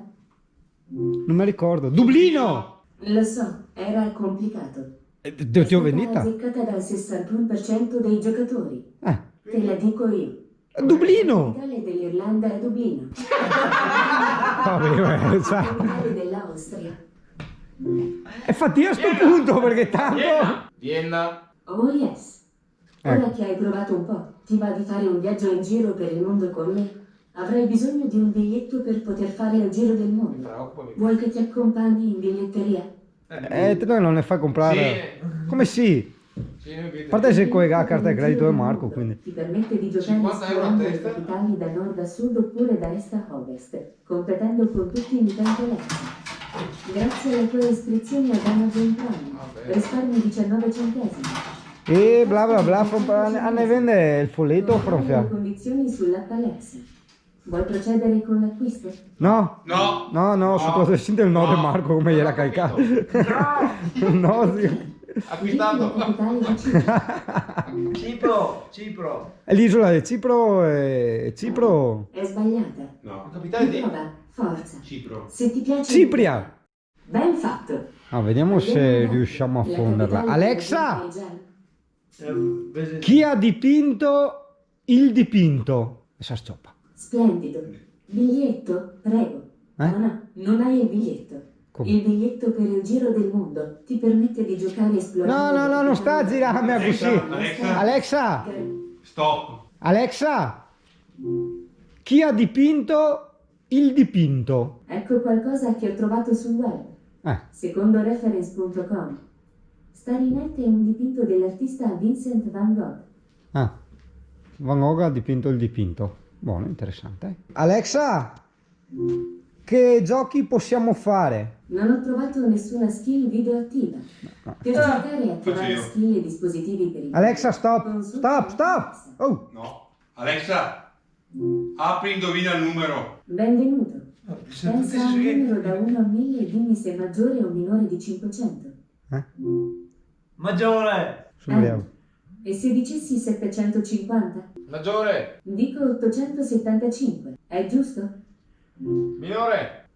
Non mi ricordo. Dublino! Lo so, era complicato. Ti ho vendita? È stata azzeccata dal 61% dei giocatori. Te la dico io. Dublino! La capitale dell'Irlanda è Dublino. Vabbè, La cioè. capitale dell'Austria. E fatti io a sto punto perché tanto. Vienna. Oh yes. Ora Ecco. che hai provato un po', ti va di fare un viaggio in giro per il mondo con me? Avrai bisogno di un biglietto per poter fare il giro del mondo. Preoccupami. Vuoi che ti accompagni in biglietteria? Te noi non ne fai comprare. Come sì? Sì, noi A parte se collega la carta di credito del Marco, quindi. Ti permette di giocare 50 euro a esplorando le testa? capitali da nord a sud oppure da est a ovest, completando con tutti i tempoletti. Grazie alle tue iscrizioni ad Amazon Prime, risparmi 19 centesimi. E bla bla bla, a ne vende il folletto o Le fronfia? condizioni sull'app Alexa. Vuoi procedere con l'acquisto? No? No. No, sotto sente il no di Marco come gliela carica. No, sì. Acquistato. La capitale di Cipro. Cipro. È l'isola di Cipro e Cipro. È sbagliata. No. Capitale di Prova, forza. Cipro. Se ti piace... Cipria! Ben fatto. Ah, vediamo se riusciamo a La fonderla. capitale Alexa! dell'Azerbaigian. Chi ha dipinto il dipinto? Essa stoppa. Splendido. Biglietto, prego. No, non hai il biglietto. Come? Il biglietto per il giro del mondo ti permette di giocare esplorando... No, non sta a girarmi così. Alexa. Alexa! Stop. Alexa! Chi ha dipinto il dipinto? Ecco qualcosa che ho trovato sul web. Secondo reference.com. Starry Night è un dipinto dell'artista Vincent van Gogh. Van Gogh ha dipinto il dipinto. Buono, interessante. Alexa! Che giochi possiamo fare? Non ho trovato nessuna skill video attiva. Per giocare e attivare Faccio io. skill e dispositivi per il... Alexa, stop! Consulta Stop! Alexa. Oh! No. Alexa. Apri, indovina il numero. Benvenuto. Pensa a un numero da 1 a 1000 e dimmi se è maggiore o minore di 500. Maggiore. Vediamo. E se dicessi 750? Maggiore. Dico 875. È giusto? Minore.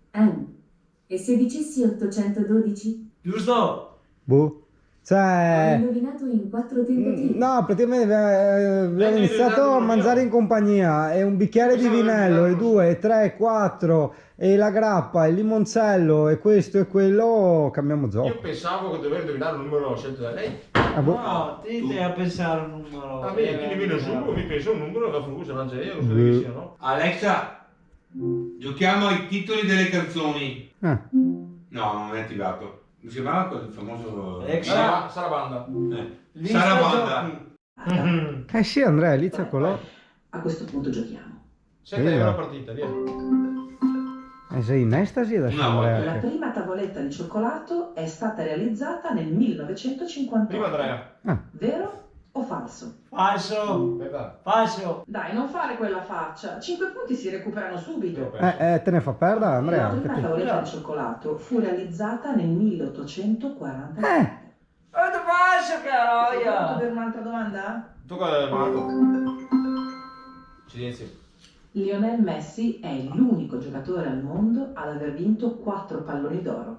E se dicessi 812? Giusto. Boh. Ho Cioè... indovinato in 4 tentativi. No, praticamente abbiamo iniziato a mangiare in compagnia e un bicchiere di vinello e 2, e 3, e 4 e la grappa, il limoncello e questo e quello, cambiamo Io gioco. pensavo che dovevo indovinare il numero scelto da lei. Boh. No, ti devi a pensare un numero. Ah, bene, quindi viene su, mi penso un numero, la frusta mangia io, non so che sia, no? Alexa. Giochiamo ai titoli delle canzoni. Ah. No, non è attivato. Mi sembrava quel famoso... Alexa. Sarabanda. Lista Sarabanda. giochi. Sì Andrea, inizia quello. A questo punto giochiamo. 7 euro la partita, via. Sei in estasi adesso No, Andrea? La che- prima tavoletta di cioccolato è stata realizzata nel 1958. Prima Andrea. Vero o falso? Falso. Aspetta. Falso. Dai, non fare quella faccia. 5 punti si recuperano Io subito. penso. te ne fa perdere Andrea? La Anche prima tu. tavoletta di cioccolato fu realizzata nel 1840. Falso, Sei pronto caraia. per un'altra domanda? Tocca a Marco. Silenzio. Lionel Messi è l'unico giocatore al mondo ad aver vinto 4 palloni d'oro.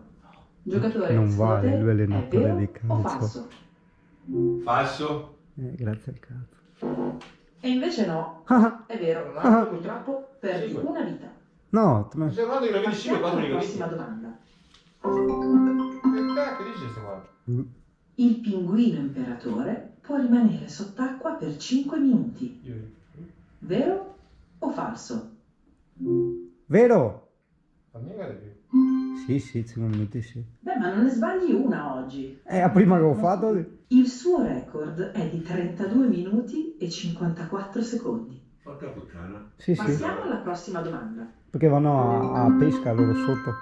Giocatore Non secondo vale, te, lui è è allenatore vero di o calcio. falso? Falso. Grazie al cazzo. E invece no, Ah, è vero. Ah. Purtroppo perdi Cinque. una vita. no, te me- Sei guardato che la vedi 5 Passiamo 4 alla mica prossima visti. domanda. Che cacchio dice sto qua? Il pinguino imperatore può rimanere sott'acqua per 5 minuti. Vero o falso? Vero? Fammi vedere più. Sì, 5 minuti sì. Beh, ma non ne sbagli una oggi. La prima che ho fatto... Il suo record è di 32 minuti e 54 secondi. Porca puttana. Sì, Passiamo alla prossima domanda. perché vanno a pesca loro sotto.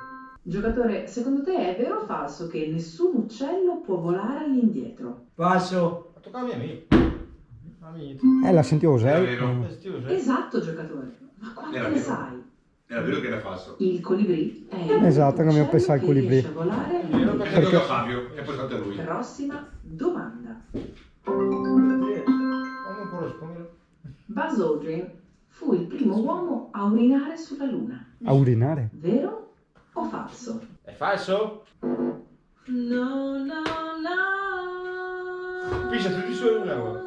Giocatore, secondo te è vero o falso che nessun uccello può volare all'indietro? Falso. Ma tocca a mia amica. Amico. La sentivo Era Osei. vero. Esatto, giocatore. Ma quanto Era ne vero. sai? Era vero che era falso. Il colibrì è il Esatto, che mi ho uccello pensato al che colibrì. riesce a volare all'indietro. Perché tocca a Fabio e poi tocca a lui. Prossima domanda. Come corrisponde? Buzz Aldrin fu il primo uomo a urinare sulla Luna. A urinare? Vero o falso? È falso? No, no, no. Pisa tutti su una ora.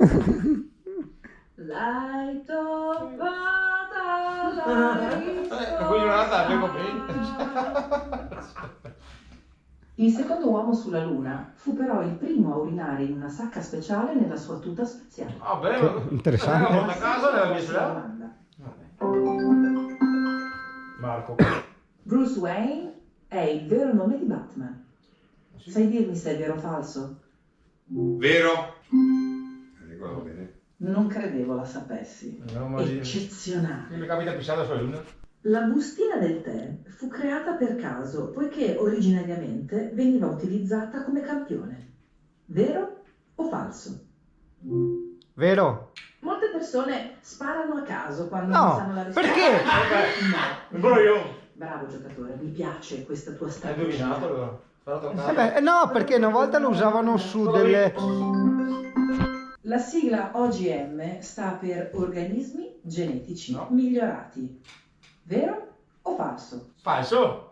L'hai toppata, l'hai Poi giornata avevo Il secondo uomo sulla Luna fu però il primo a urinare in una sacca speciale nella sua tuta spaziale. Ah, bene. Interessante. Porta a casa nella mia Prossima strada. domanda. Marco. Bruce Wayne è il vero nome di Batman. Sai dirmi se è vero o falso? Vero? Ricordo bene. Non credevo la sapessi. No, ma Eccezionale. mi capita pisata sulla luna. La bustina del tè fu creata per caso, poiché originariamente veniva utilizzata come campione. Vero o falso? Vero? Molte persone sparano a caso quando No, non sanno la risposta. perché? No. Ancora io. Bravo giocatore, mi piace questa tua Hai strategia. indovinato allora? Farò toccare. No, perché una volta lo usavano su delle... La sigla OGM sta per organismi genetici No. migliorati. Vero o falso? Falso.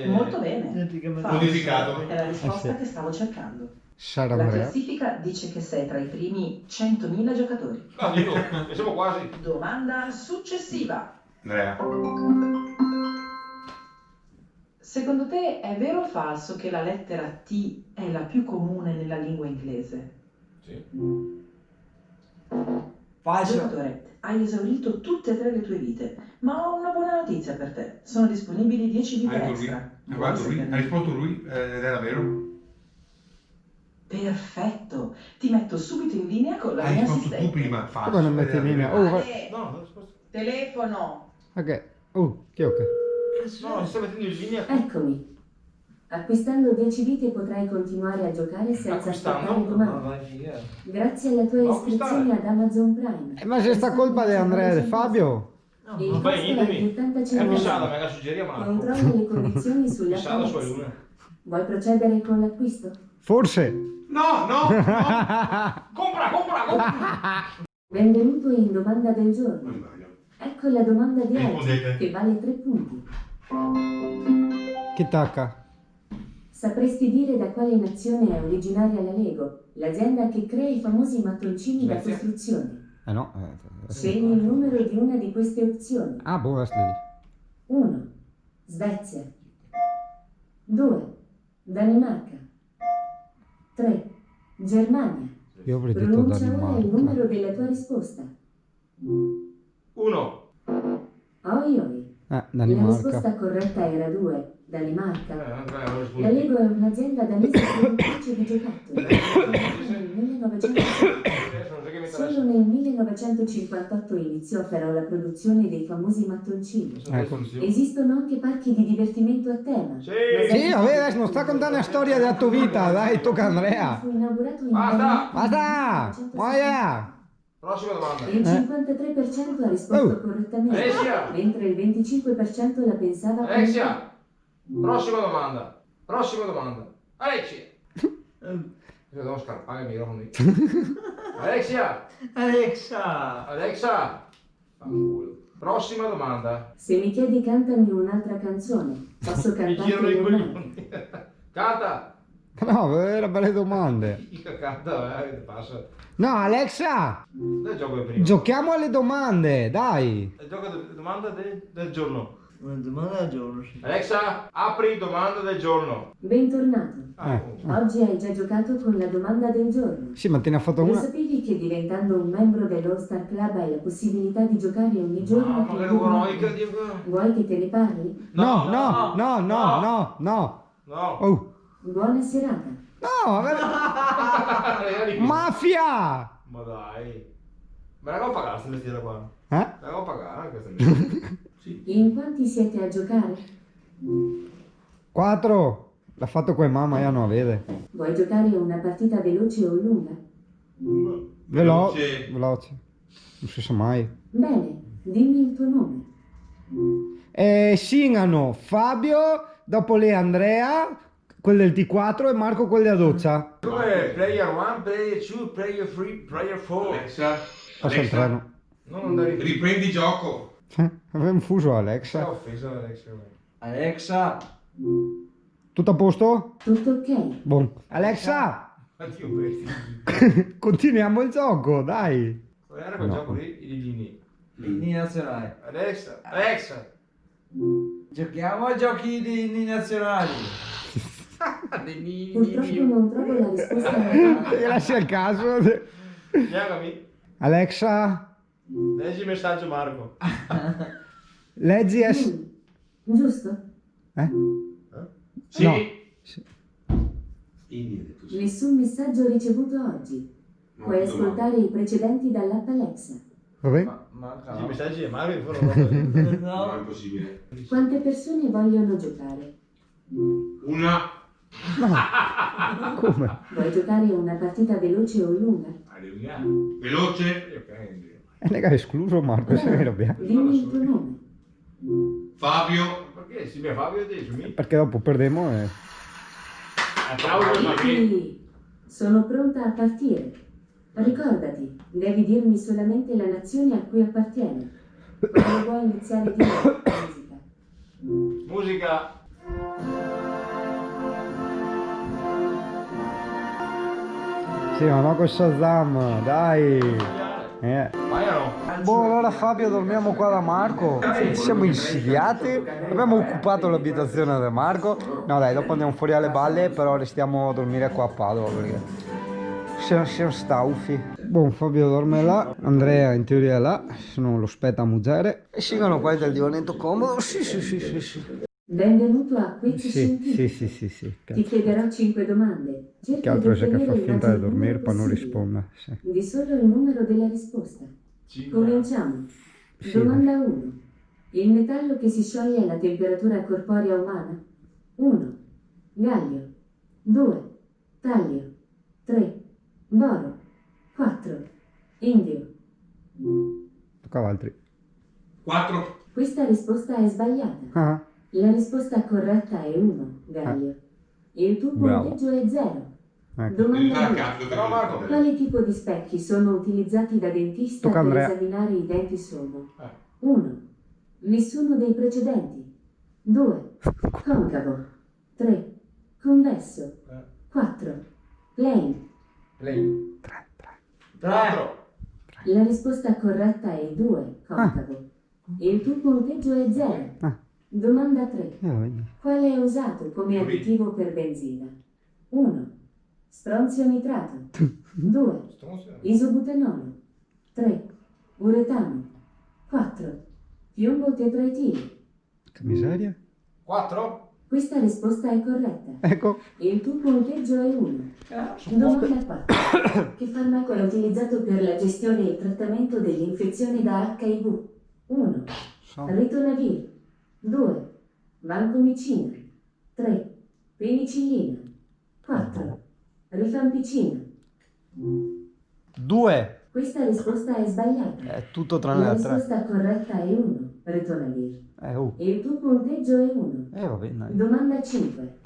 Molto bene. Falso. Modificato. È la risposta sì. che stavo cercando. Sarà La Andrea. classifica dice che sei tra i primi 100.000 giocatori. No, dico, siamo quasi. Domanda successiva. Andrea. Secondo te è vero o falso che la lettera T è la più comune nella lingua inglese? Sì. Falso. Giocatore, hai esaurito tutte e tre le tue vite, ma ho una buona notizia per te. Sono disponibili 10 vite Hai detto lui. extra. Ha Vuoi guardato lui. saperne? Ha risposto lui ed era vero. Perfetto, ti metto subito in linea con la Hai mia risposto tu assistente. prima. Falso. Come non metti in linea? Oh, Ale, No, non ho risposto. telefono. ok. Che ok. No, si sta mettendo in linea. Eccomi. Acquistando 10 vite potrai continuare a giocare senza Acquistando? aspettare Ma domande. vai via. Grazie alla tua No, iscrizione ad Amazon Prime. Ma c'è sta colpa di Andrea e Fabio? E il Ma costo vai, è idemi. di 80 È centesimi. pisata, me la suggeriva Marco. Controlla le condizioni sulla Pisata sulla Alex. luna. Vuoi procedere con l'acquisto? Forse. No, no, no. Compra. Benvenuto in domanda del Non giorno. sbaglio. Ecco la domanda di Rispondete. oggi, che vale 3 punti. Che tacca? Sapresti dire da quale nazione è originaria la Lego, l'azienda che crea i famosi mattoncini da Svezia. costruzione? No. Scegli il numero di una di queste opzioni. Ah, boh, adesso lì. 1. Svezia. 2. Danimarca. 3. Germania. Io avrei detto Pronuncia ora il Danimarca. numero della tua risposta. 1. Oi oi. La Danimarca. risposta corretta era 2. Danimarca. Andrea, non La rispondi. Lego è un'azienda danese produttrice di giocattoli. Nel 1950. Solo nel 1958 iniziò però la produzione dei famosi mattoncini. Ecco. Esistono anche parchi di divertimento a tema. Sì. Sì, vabbè, adesso non sta contando la storia della tua vita, dai, tocca a Andrea. Fu inaugurato in Basta! Danimarca Basta! nel 1960. Muoia! Prossima domanda. Il 53% ha risposto Oh. correttamente, Alessia! mentre il 25% la pensava come Alexia. Prossima domanda. Alexia. Devo scarpare il microfono lì. Alexia. Alexa. Fanculo. Prossima domanda. Se mi chiedi cantami un'altra canzone, posso Mi girano cantarti i ormai. coglioni. Canta. No, era belle domande. Canta, passa. No, Alexa! Dai gioco prima. Giochiamo alle domande, dai! Il gioco di domanda del giorno. Una domanda al giorno, sì. Alexa, apri domanda del giorno. Bentornato. Ah, Oggi hai già giocato con la domanda del giorno. Sì, ma te ne ha fatto Lo una. sapevi che diventando un membro dell'All Star Club hai la possibilità di giocare ogni giorno? ma che economica, Diego. Vuoi che te ne parli? No, no, no, no, no, no. No. Oh. Buona serata. No, mafia! Ma dai. Ma la devo pagare questa mestiere qua? Eh? La devo pagare questa mestiere? Sì. In quanti siete a giocare? 4. L'ha fatto qua mamma, io non la vede. Vuoi giocare una partita veloce o lunga? Veloce. Veloce. Non si sa mai. Bene, dimmi il tuo nome. Singano, Fabio, dopo lei Andrea, quello del T4 e Marco quello della doccia. Dove? Player 1, player 2, player 3, player 4. Alexa, Passa il treno. Non andare in riprendi gioco. Avevo fuso Che Alexa. offesa Alexa. Alexa, Tutto a posto? Tutto ok? Buon. Alexa, Addio questi. continuiamo il gioco, dai. Era quel gioco lì, i digini. inni nazionali. Alexa, Alexa. Giochiamo a giochi di inni nazionali. Purtroppo non trovo la risposta Ti lasci al caso. Chiamami. Alexa, Leggi il messaggio Marco. leggi Giusto? Sì. No. Nessun messaggio ricevuto oggi. Puoi ascoltare i precedenti dall'app Alexa. Vabbè. I messaggi di Marco furono roba. No, è No. possibile. Quante persone vogliono giocare? Una. Come? Vuoi giocare una partita veloce o lunga? Veloce. Nega escluso Marco, se ne dobbiamo. Dimmi il tuo nome. Fabio. Perché? Sì, mio Fabio dice Perché dopo perdiamo e... Applauso a me. Sì, sono pronta a partire. Ricordati, devi dirmi solamente la nazione a cui appartiene. Quando vuoi iniziare di nuovo, musica. Musica. Sì, ma no con Shazam, dai. Vaiano. Boh, allora Fabio dormiamo qua da Marco. Ci siamo insidiati. Abbiamo occupato l'abitazione da Marco. No dai, dopo andiamo fuori alle balle, però restiamo a dormire qua a Padova perché siamo staufi. Buon, Fabio dorme là, Andrea in teoria è là, se non lo spetta a muggere. E Singano qua del divanetto comodo. Sì. Benvenuto a Quiz Sì. Scientifico. Che Ti chiederò 5 domande. Cerca altro di è che fa ottenere il finta di maggior dormire numero per non possibile. rispondere. Sì. Di solo il numero della risposta. Cominciamo. Sì. Domanda 1. Il metallo che si scioglie alla temperatura corporea umana? 1. Gallio. 2. Tallio. 3. Boro. 4. Indio. Toccava altri. 4. Questa risposta è sbagliata. Ah, La risposta corretta è 1. Gallio. Il tuo Bravo. punteggio è 0. ecco. Devi fare a Domanda 2. cazzo No, Marco. Quale tipo di specchi sono utilizzati da dentista Tocca a per Andrea. esaminare i denti sono? 1. Nessuno dei precedenti. 2. Concavo. 3. Convesso. 4. Plane. Lei. 3. La risposta corretta è 2. Concavo. Il tuo punteggio è 0. Ah. Domanda 3. Vedi. Quale è usato come additivo per benzina? 1. Stronzio nitrato. 2. Isobutanolo. 3. Uretano. 4. Piombo tetraetilo. Che miseria. 4? Questa risposta è corretta. Ecco. Il tuo punteggio è 1. Domanda 4. Che farmaco è utilizzato per la gestione e il trattamento dell'infezione da HIV? 1. Ritonavir. 2. Vancomicina. 3. Penicillina. 4. Rifampicina. 2. Questa risposta è sbagliata. È tutto tranne La la 3. risposta corretta è 1. Ritonavir. Oh. Il tuo punteggio è 1. Va bene, dai. Domanda 5.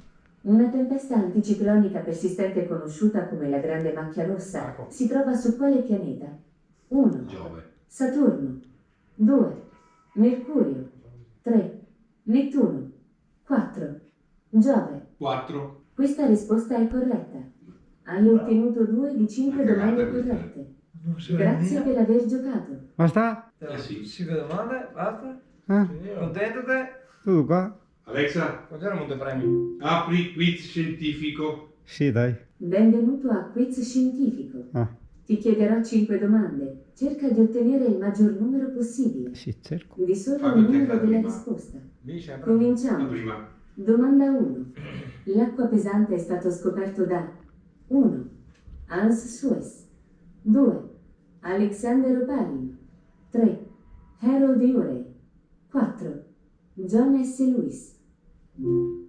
Una tempesta anticiclonica persistente conosciuta come la Grande Macchia Rossa si trova su quale pianeta? 1. Giove. Saturno. 2. Mercurio. 3. Nettuno. 4. Giove. 4. Questa risposta è corretta. Hai ottenuto 2 di 5 domande corrette. Grazie per aver giocato. Basta? Sì. 5 domande, basta? Eh? Contento te? Tutto qua? Alexa, Cos'era Montepremi? apri quiz scientifico. Sì, dai. Benvenuto a Quiz Scientifico. Ah, Ti chiederò 5 domande. Cerca di ottenere il maggior numero possibile. sì, cerco. Di solo Fammi un te numero la della prima. risposta. Lì c'è La Cominciamo. prima. Domanda 1. L'acqua pesante è stato scoperto da 1. Hans Suess. 2. Alexander Oparin. 3. Harold Urey. 4. John S. Lewis.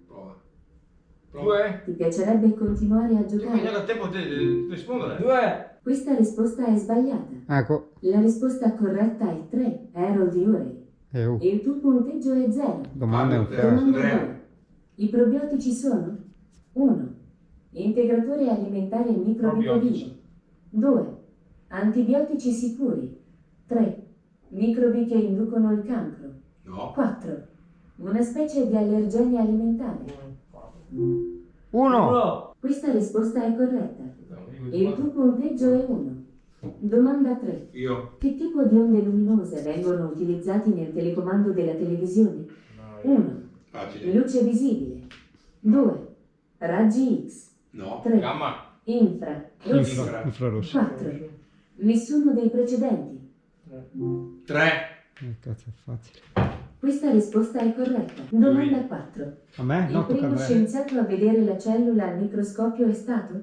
Prova. Due. Ti piacerebbe continuare a Sì, ma giocare? il tempo di rispondere. Due. Questa risposta è sbagliata. Ecco. La risposta corretta è 3. Harold Urey. E il tuo punteggio è 0. Domanda è un Fabio, fiato. Domanda Andrea. 2. I probiotici sono 1. Integratore alimentare microbico 2. Antibiotici sicuri 3. Microbi che inducono il cancro No. 4. Una specie di allergene alimentare. 1. Questa risposta è corretta. E il tuo punteggio è 1. Domanda 3. Io. Che tipo di onde luminose vengono utilizzati nel telecomando della televisione? 1. Facile. Luce visibile. 2. Raggi X. No. 3. Gamma. Infra. Rosso. Infrarosso. 4. Nessuno dei precedenti. 3. Cazzo, è facile. Questa risposta è corretta. Domanda 4. A me? Il No, tocca a primo me. scienziato a vedere la cellula al microscopio è stato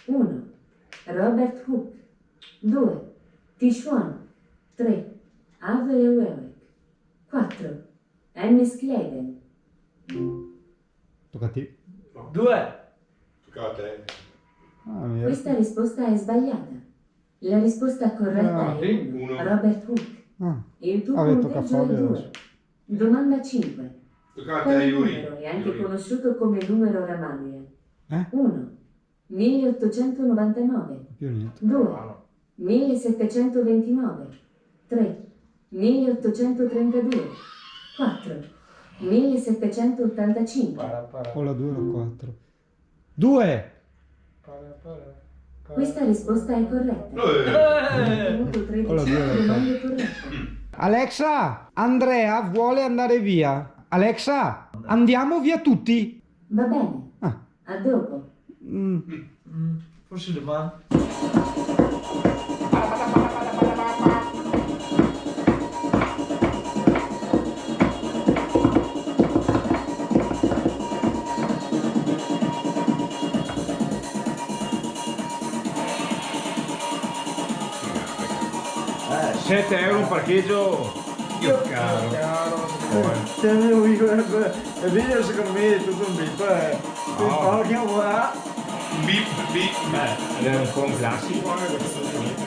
1. Robert Hooke. 2. T. Schwann. 3. Avery Weirich. 4. Hennes Kleiden. Tocca a te. Due. Tocca a te. Ah, mi Questa risposta è sbagliata. La risposta corretta Ah, è sì, 1. uno. Robert Hooke. Ah, E il tuo Vabbè, tocca a punteggio è Fabio 2. adesso. Domanda 5. Tocca a te, Quale Yuri. numero è anche Yuri. conosciuto come numero Ramanujan? Eh? 1. 1899. più niente. 2. 1729. 3. 1832. 4. 1785. O la 2 o la 4. 2! Questa risposta è corretta. Eh. Ottenuto 13 Con la due la domande corrette. Alexa, Andrea vuole andare via. Alexa, andiamo via tutti. Va bene. Ah. A dopo. Forse domani. €7 un parcheggio. Io caro. È vero, secondo me è tutto un bip. No. Parliamo, Bip, bip. È un po' un classico, questo.